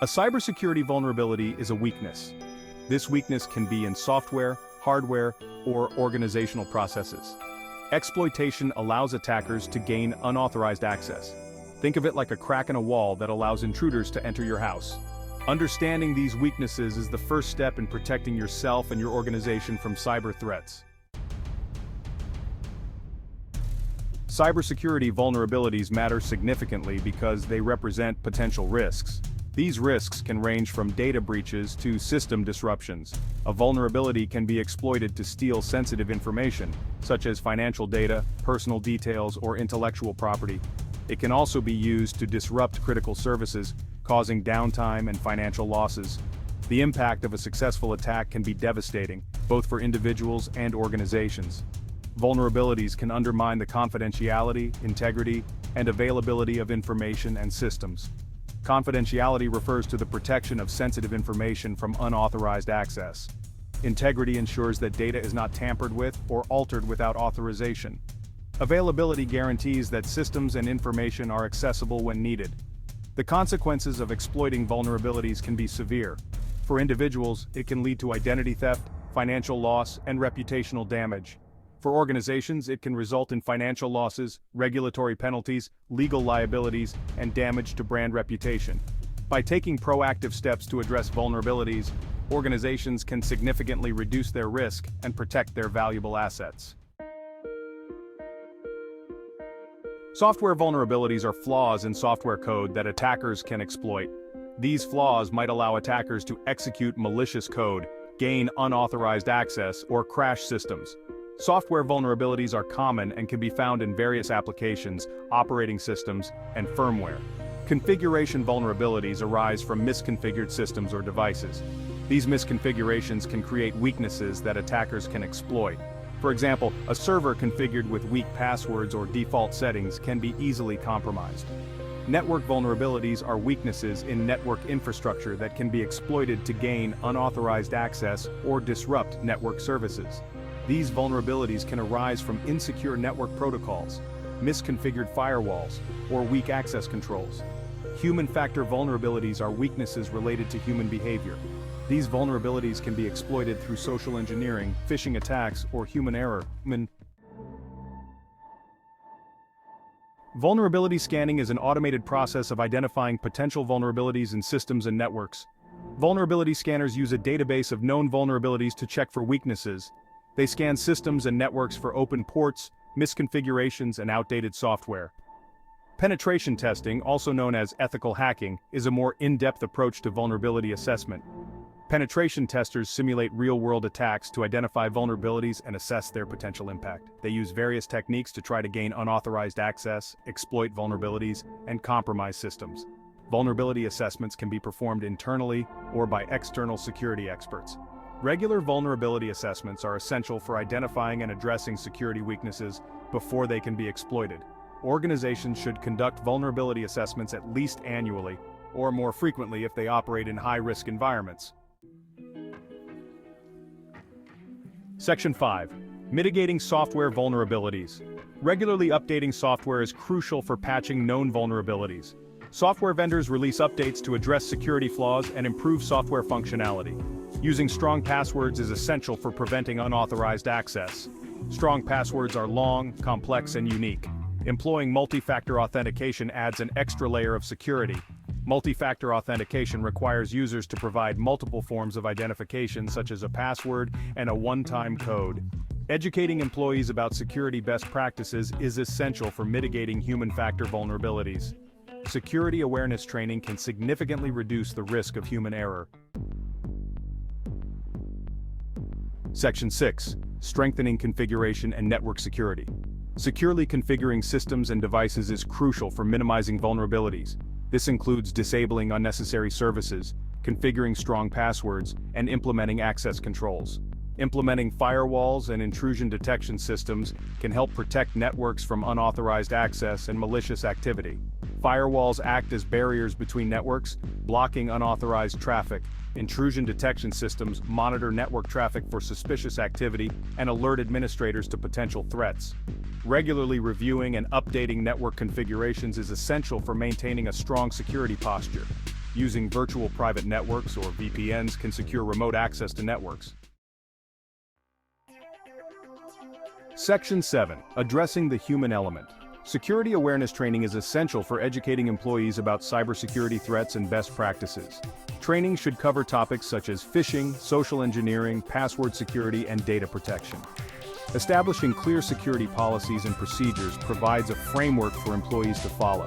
A cybersecurity vulnerability is a weakness. This weakness can be in software, hardware, or organizational processes. Exploitation allows attackers to gain unauthorized access. Think of it like a crack in a wall that allows intruders to enter your house. Understanding these weaknesses is the first step in protecting yourself and your organization from cyber threats. Cybersecurity vulnerabilities matter significantly because they represent potential risks. These risks can range from data breaches to system disruptions. A vulnerability can be exploited to steal sensitive information, such as financial data, personal details, or intellectual property. It can also be used to disrupt critical services, causing downtime and financial losses. The impact of a successful attack can be devastating, both for individuals and organizations. Vulnerabilities can undermine the confidentiality, integrity, and availability of information and systems. Confidentiality refers to the protection of sensitive information from unauthorized access. Integrity ensures that data is not tampered with or altered without authorization. Availability guarantees that systems and information are accessible when needed. The consequences of exploiting vulnerabilities can be severe. For individuals, it can lead to identity theft, financial loss, and reputational damage. For organizations, it can result in financial losses, regulatory penalties, legal liabilities, and damage to brand reputation. By taking proactive steps to address vulnerabilities, organizations can significantly reduce their risk and protect their valuable assets. Software vulnerabilities are flaws in software code that attackers can exploit. These flaws might allow attackers to execute malicious code, gain unauthorized access, or crash systems. Software vulnerabilities are common and can be found in various applications, operating systems, and firmware. Configuration vulnerabilities arise from misconfigured systems or devices. These misconfigurations can create weaknesses that attackers can exploit. For example, a server configured with weak passwords or default settings can be easily compromised. Network vulnerabilities are weaknesses in network infrastructure that can be exploited to gain unauthorized access or disrupt network services. These vulnerabilities can arise from insecure network protocols, misconfigured firewalls, or weak access controls. Human factor vulnerabilities are weaknesses related to human behavior. These vulnerabilities can be exploited through social engineering, phishing attacks, or human error. Vulnerability scanning is an automated process of identifying potential vulnerabilities in systems and networks. Vulnerability scanners use a database of known vulnerabilities to check for weaknesses. They scan systems and networks for open ports, misconfigurations, and outdated software. Penetration testing, also known as ethical hacking, is a more in-depth approach to vulnerability assessment. Penetration testers simulate real-world attacks to identify vulnerabilities and assess their potential impact. They use various techniques to try to gain unauthorized access, exploit vulnerabilities, and compromise systems. Vulnerability assessments can be performed internally or by external security experts. Regular vulnerability assessments are essential for identifying and addressing security weaknesses before they can be exploited. Organizations should conduct vulnerability assessments at least annually, or more frequently if they operate in high-risk environments. Section 5. Mitigating software vulnerabilities. Regularly updating software is crucial for patching known vulnerabilities. Software vendors release updates to address security flaws and improve software functionality. Using strong passwords is essential for preventing unauthorized access. Strong passwords are long, complex, and unique. Employing multi-factor authentication adds an extra layer of security. Multi-factor authentication requires users to provide multiple forms of identification, such as a password and a one-time code. Educating employees about security best practices is essential for mitigating human factor vulnerabilities. Security awareness training can significantly reduce the risk of human error. Section 6. Strengthening configuration and network security. Securely configuring systems and devices is crucial for minimizing vulnerabilities. This includes disabling unnecessary services, configuring strong passwords, and implementing access controls. Implementing firewalls and intrusion detection systems can help protect networks from unauthorized access and malicious activity. Firewalls act as barriers between networks, blocking unauthorized traffic. Intrusion detection systems monitor network traffic for suspicious activity and alert administrators to potential threats. Regularly reviewing and updating network configurations is essential for maintaining a strong security posture. Using virtual private networks or VPNs can secure remote access to networks. Section 7. Addressing the human element. Security awareness training is essential for educating employees about cybersecurity threats and best practices. Training should cover topics such as phishing, social engineering, password security, and data protection. Establishing clear security policies and procedures provides a framework for employees to follow.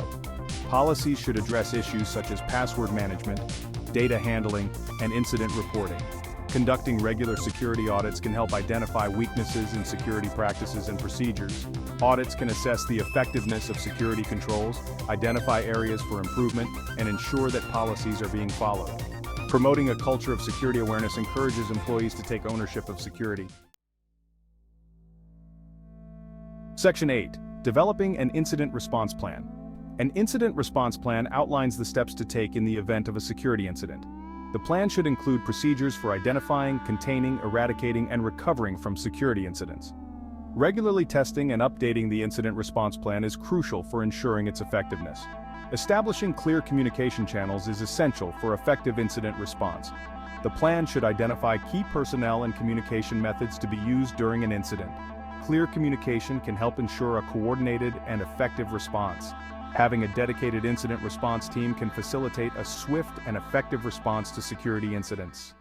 Policies should address issues such as password management, data handling, and incident reporting. Conducting regular security audits can help identify weaknesses in security practices and procedures. Audits can assess the effectiveness of security controls, identify areas for improvement, and ensure that policies are being followed. Promoting a culture of security awareness encourages employees to take ownership of security. Section 8. Developing an incident response plan. An incident response plan outlines the steps to take in the event of a security incident. The plan should include procedures for identifying, containing, eradicating, and recovering from security incidents. Regularly testing and updating the incident response plan is crucial for ensuring its effectiveness. Establishing clear communication channels is essential for effective incident response. The plan should identify key personnel and communication methods to be used during an incident. Clear communication can help ensure a coordinated and effective response. Having a dedicated incident response team can facilitate a swift and effective response to security incidents.